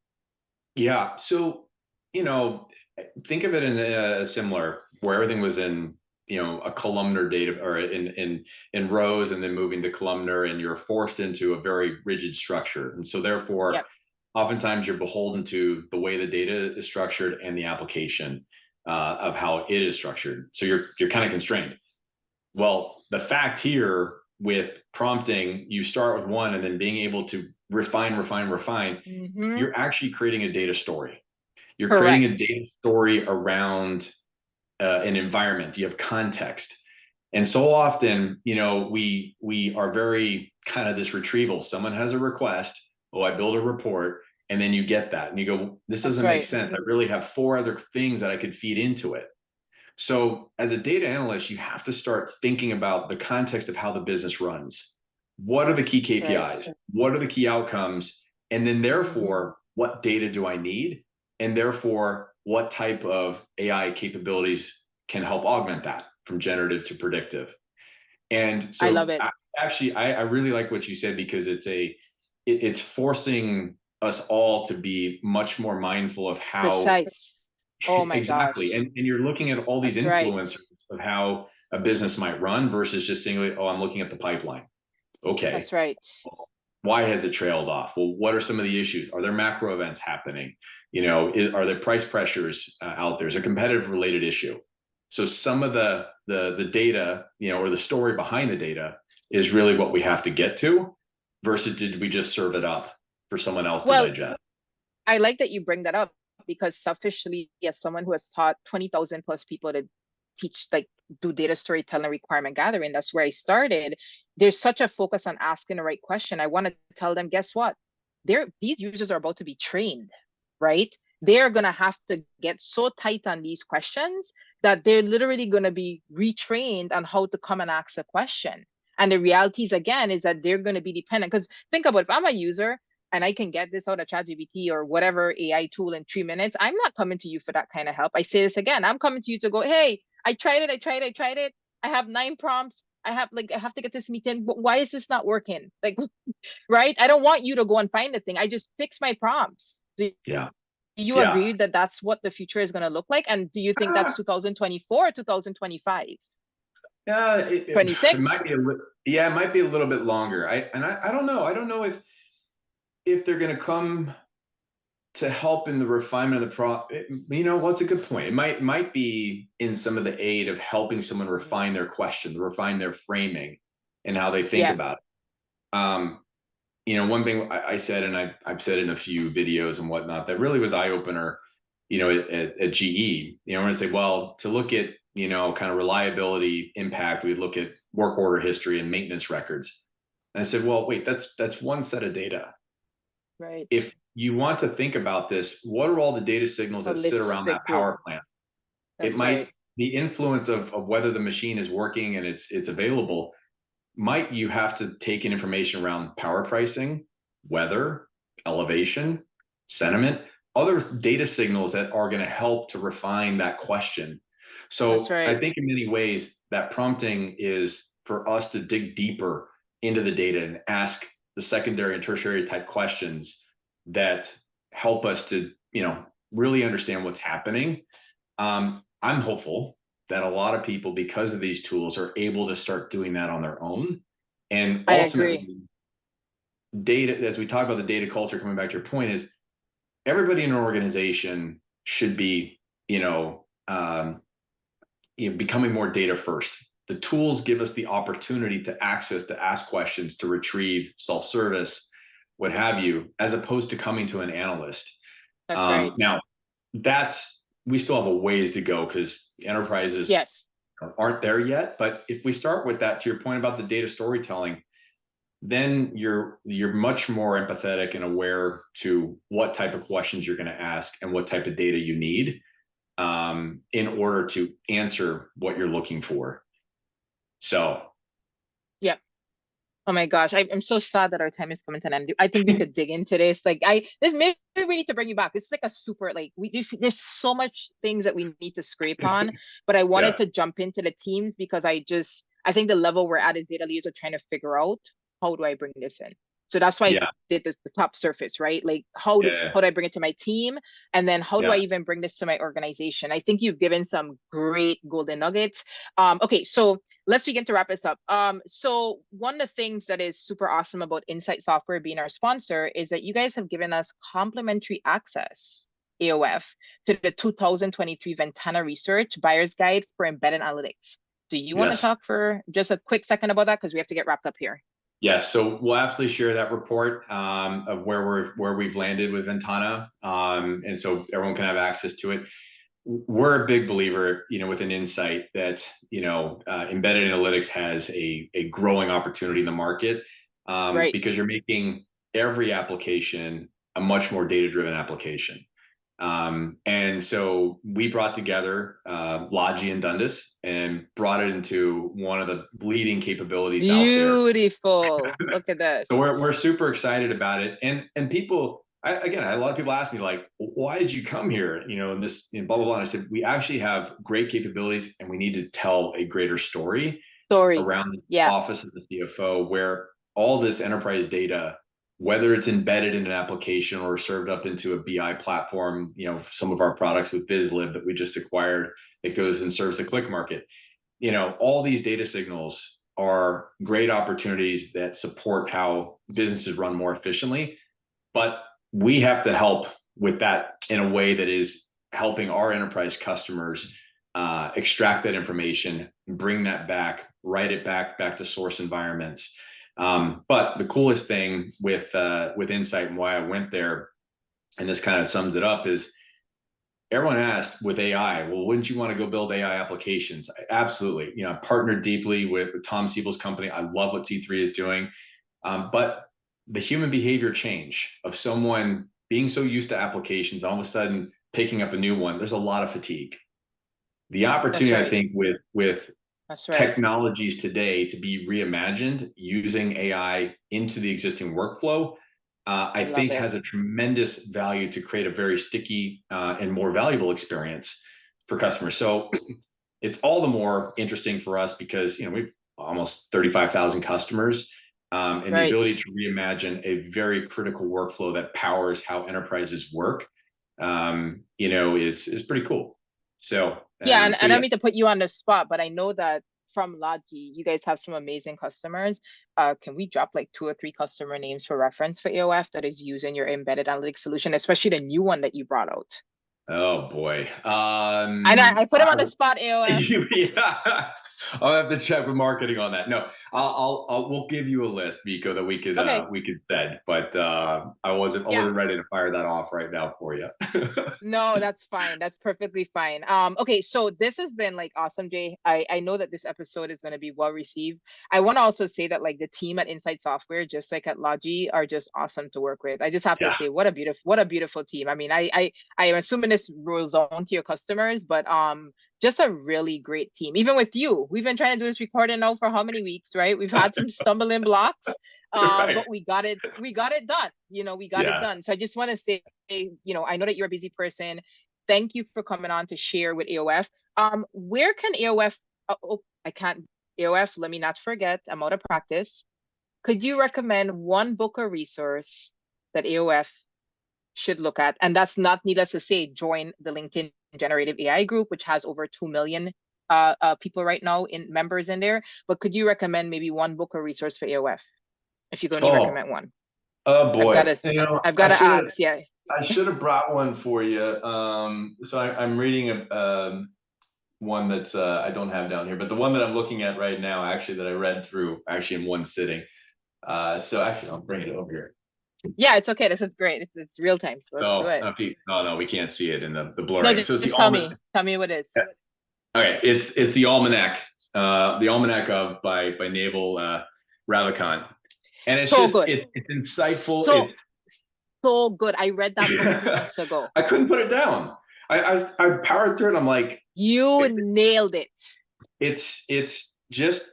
Yeah. So, think of it in a similar where everything was in, a columnar data or in rows and then moving to columnar, and you're forced into a very rigid structure. And so therefore, Yep. oftentimes you're beholden to the way the data is structured and the application of how it is structured. So you're kind of constrained. Well, the fact here with prompting, you start with one and then being able to refine, Mm-hmm. you're actually creating a data story. You're creating a Correct. data story around an environment. You have context. And so often, we are very kind of this retrieval. Someone has a request. Oh, I build a report. And then you get that. And you go, this That's doesn't make right. sense. I really have four other things that I could feed into it. So, as a data analyst, you have to start thinking about the context of how the business runs. What are the key That's right. KPIs? What are the key outcomes? And then, Mm-hmm. therefore, what data do I need? And therefore, what type of AI capabilities can help augment that from generative to predictive? And I love so, it. I really like what you said, because it's forcing us all to be much more mindful of how. Precise. Oh my Exactly. gosh. And you're looking at all these That's right. influencers of how a business might run versus just saying, oh, I'm looking at the pipeline. Okay. That's right. Why has it trailed off? Well, what are some of the issues? Are there macro events happening? Are there price pressures out there? Is a competitive related issue? So some of the data, or the story behind the data is really what we have to get to, versus did we just serve it up for someone else to Well, digest? I like that you bring that up because selfishly, as someone who has taught 20,000 plus people to teach, like do data storytelling requirement gathering, that's where I started. There's such a focus on asking the right question. I want to tell them, guess what? These users are about to be trained, right? They're going to have to get so tight on these questions that they're literally going to be retrained on how to come and ask a question. And the realities, again, is that they're going to be dependent. Because think about it, if I'm a user, and I can get this out of ChatGPT or whatever AI tool in 3 minutes, I'm not coming to you for that kind of help. I say this again, I'm coming to you to go, hey, I tried it. I have 9 prompts. I have to get this meeting, but why is this not working? Like, right? I don't want you to go and find the thing. I just fix my prompts. Yeah. you Yeah. agree that that's what the future is going to look like? And do you think that's 2024 or 2025? Yeah, it might 26? be yeah, it might be a little bit longer. I don't know. I don't know if they're going to come to help in the refinement of the you know, what's a good point? It might be in some of the aid of helping someone refine their question, refine their framing, and how they think Yeah, about it. You know, one thing I said, and I've said in a few videos and whatnot, that really was eye opener. You know, at GE, you know, when I say, well, to look at, you know, kind of reliability impact, we look at work order history and maintenance records. And I said, well, wait, that's one set of data. right. If you want to think about this, what are all the data signals that sit around that Holistically. power plant? It That's might, right. the influence of whether the machine is working and it's available, might you have to take in information around power pricing, weather, elevation, sentiment, other data signals that are going to help to refine that question. That's So I right. think in many ways that prompting is for us to dig deeper into the data and ask the secondary and tertiary type questions that help us to, you know, really understand what's happening. I'm hopeful that a lot of people, because of these tools, are able to start doing that on their own. And I agree. ultimately, data, as we talk about the data culture, coming back to your point, is everybody in an organization should be, becoming more data first. The tools give us the opportunity to access, to ask questions, to retrieve, self-service, what have you, as opposed to coming to an analyst. That's right. Now, we still have a ways to go because enterprises Yes. aren't there yet. But if we start with that, to your point about the data storytelling, then you're much more empathetic and aware to what type of questions you're going to ask and what type of data you need in order to answer what you're looking for. So Yeah. Oh my gosh, I'm so sad that our time is coming to an end. I think we could dig into this. Like this maybe we need to bring you back. It's like a super like there's so much things that we need to scrape on, but I wanted yeah, to jump into the teams because I think the level we're at as data leaders are trying to figure out how do I bring this in. So that's why I yeah, did this the top surface, right? Like yeah, how do I bring it to my team? And then how do yeah. I even bring this to my organization? I think you've given some great golden nuggets. Okay, so let's begin to wrap this up. So one of the things that is super awesome about Insight Software being our sponsor is that you guys have given us complimentary access, AOF, to the 2023 Ventana Research Buyer's Guide for Embedded Analytics. Do you want to Yes. talk for just a quick second about that? Because we have to get wrapped up here. Yes, so we'll absolutely share that report of where we've landed with Ventana, and so everyone can have access to it. We're a big believer, within Insight that embedded analytics has a growing opportunity in the market Right. because you're making every application a much more data-driven application. And so we brought together Logi and Dundas and brought it into one of the leading capabilities out there. Beautiful. Look at this. So we're super excited about it. And people, again, a lot of people ask me like, why did you come here? And this, blah, blah, blah. And I said, we actually have great capabilities and we need to tell a greater story Story. around the Yeah. office of the CFO, where all this enterprise data, whether it's embedded in an application or served up into a BI platform, some of our products with BizLib that we just acquired, that goes and serves the click market. All these data signals are great opportunities that support how businesses run more efficiently, but we have to help with that in a way that is helping our enterprise customers extract that information, bring that back, write it back to source environments. But the coolest thing with Insight and why I went there, and this kind of sums it up, is everyone asked with AI, well, wouldn't you want to go build AI applications? Absolutely. I partnered deeply with Tom Siebel's company. I love what T3 is doing. But the human behavior change of someone being so used to applications, all of a sudden picking up a new one, there's a lot of fatigue. The That's opportunity, I right. think, with That's right. technologies today to be reimagined using AI into the existing workflow, I I love think it. has a tremendous value to create a very sticky and more valuable experience for customers. So it's all the more interesting for us because we've almost 35,000 customers, and the Right. ability to reimagine a very critical workflow that powers how enterprises work is pretty cool. So Yeah, and so I don't yeah. mean to put you on the spot, but I know that from Logi, you guys have some amazing customers. Can we drop like 2 or 3 customer names for reference for AOF that is using your embedded analytics solution, especially the new one that you brought out? Oh boy. I know I put him on the spot, AOF. Yeah. I'll have to check with marketing on that. No, we'll give you a list, Miko, that Okay. we could send, but I Yeah. wasn't ready to fire that off right now for you. No, that's fine. That's perfectly fine. Okay, so this has been like awesome, Jay. I know that this episode is going to be well received. I want to also say that like the team at Insight Software, just like at Logi, are just awesome to work with. I just have to Yeah. say, what a beautiful team. I mean, I am assuming this rolls on to your customers, but just a really great team. Even with you, we've been trying to do this recording now for how many weeks, right? We've had some stumbling blocks, Right. but we got it. We got it done. We got it Yeah. done. So I just want to say, I know that you're a busy person. Thank you for coming on to share with AOF. Where can AOF, I can't, AOF, let me not forget, I'm out of practice. Could you recommend one book or resource that AOF should look at? And that's not needless to say, join the LinkedIn Generative AI group, which has over 2 million people right now in members in there. But could you recommend maybe one book or resource for AOF? If you can only Oh, recommend one. oh I've got boy. to, I've got to ask, yeah. I should have brought one for you. So I'm reading one that's I don't have down here, but the one that I'm looking at right now, actually, that I read through actually in one sitting. So actually, I'll bring it over here. Yeah, it's okay. This is great. It's real time, so let's do No, it. no, we can't see it in the No, blurring. So it's the just tell almanac. me. Tell me what it is. Okay, it's the almanac of by Naval Ravikant, and it's So just good. it's insightful. So so good. I read that book 2 months ago. I couldn't put it down. I powered through it. And I'm like, You nailed it. it's just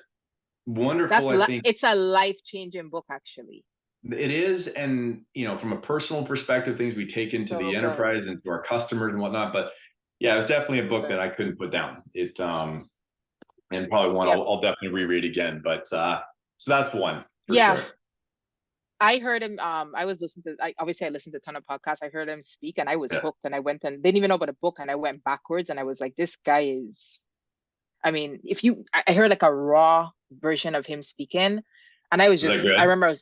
wonderful. I think It's a life-changing book, actually. it is, and from a personal perspective, things we take into So the good. enterprise and to our customers and whatnot. But yeah, it was definitely a book that Good. I couldn't put down. And probably one Yep. I'll definitely reread again. But so that's one for Yeah. sure. I heard him. I was listening to. Obviously I listened to a ton of podcasts. I heard him speak, and I was Yeah. hooked. And I went and didn't even know about a book, and I went backwards, and I was like, this guy is. I mean, I heard like a raw version of him speaking, and I was Is that just. I good? remember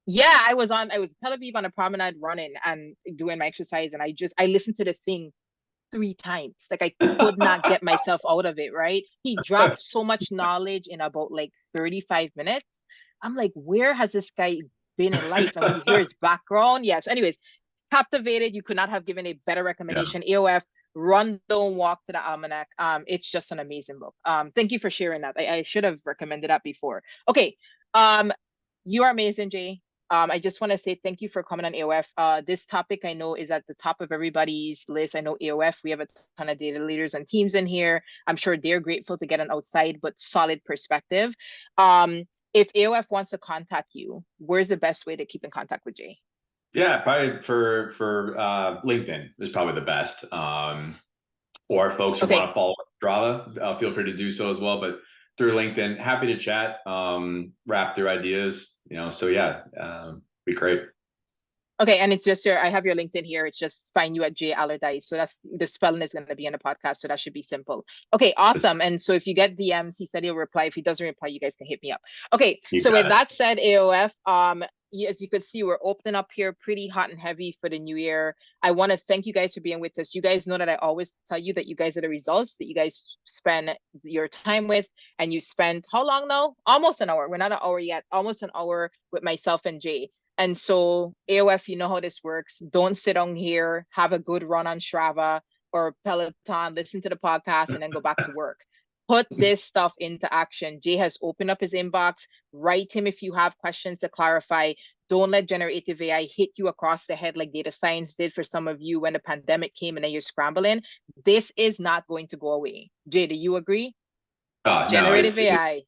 yeah, I was Tel Aviv on a promenade running and doing my exercise, and I listened to the thing 3 times. Like I could not get myself out of it, right? He dropped so much knowledge in about like 35 minutes. I'm like, where has this guy been in life? And when you hear his background, yes. Anyways, captivated. You could not have given a better Yeah. recommendation. AOF, run, don't walk to the almanac. It's just an amazing book. Thank you for sharing that. I should have recommended that before. Okay. You are amazing, Jay. I just want to say thank you for coming on AOF. This topic I know is at the top of everybody's list. I know AOF, we have a ton of data leaders and teams in here. I'm sure they're grateful to get an outside but solid perspective. If AOF wants to contact you, where's the best way to keep in contact with Jay? Yeah, probably for LinkedIn is probably the best. Or folks who Okay. want to follow Strava, feel free to do so as well. But through LinkedIn, happy to chat, wrap through ideas. So yeah, be great. Okay, and it's just I have your LinkedIn here. It's just find you at Jay Allardyce. So that's the spelling is going to be in the podcast. So that should be simple. Okay, awesome. And so if you get DMs, he said he'll reply. If he doesn't reply, you guys can hit me up. Okay, You so got with it. that said, AOF, as you can see, we're opening up here pretty hot and heavy for the new year. I want to thank you guys for being with us. You guys know that I always tell you that you guys are the results that you guys spend your time with, and you spend how long now? Almost an hour. We're not an hour yet. Almost an hour with myself and Jay. And so AOF, you know how this works. Don't sit on here, have a good run on Strava or Peloton, listen to the podcast, and then go back to work. Put this stuff into action. Jay has opened up his inbox. Write him if you have questions to clarify. Don't let generative AI hit you across the head like data science did for some of you when the pandemic came and then you're scrambling. This is not going to go away. Jay, do you agree? No, Generative AI.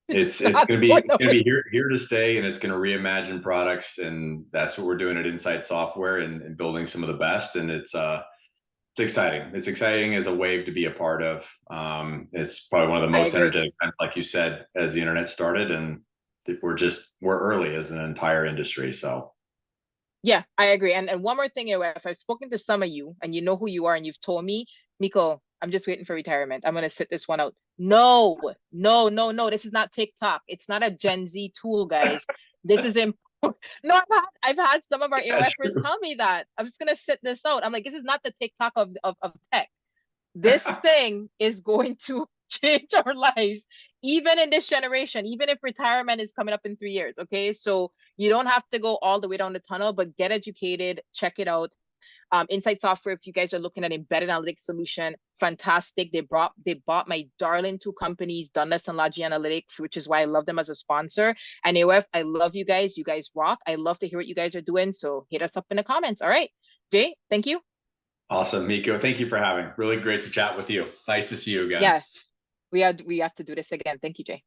it's not gonna going be away. here to stay, and it's gonna reimagine products, and that's what we're doing at Insight Software and building some of the best. And it's exciting. It's exciting as a wave to be a part of. It's probably one of the I most agree. energetic, like you said, as the internet started, and we're early as an entire industry. So Yeah, I agree. And one more thing, if I've spoken to some of you and you know who you are and you've told me, Miko, I'm just waiting for retirement. I'm gonna sit this one out. No, no, no, no. This is not TikTok. It's not a Gen Z tool, guys. This is important. No, I've had some of our That's AOFers true. tell me that. I'm just gonna sit this out. I'm like, this is not the TikTok of tech. This thing is going to change our lives, even in this generation, even if retirement is coming up in 3 years. Okay. So you don't have to go all the way down the tunnel, but get educated, check it out. Insight Software, if you guys are looking at embedded analytics solution, fantastic. They bought my darling two companies, Dundas and Logi Analytics, which is why I love them as a sponsor. And AOF, I love you guys. You guys rock. I love to hear what you guys are doing. So hit us up in the comments. All right. Jay, thank you. Awesome, Miko. Thank you for having. Really great to chat with you. Nice to see you again. Yeah, we have to do this again. Thank you, Jay.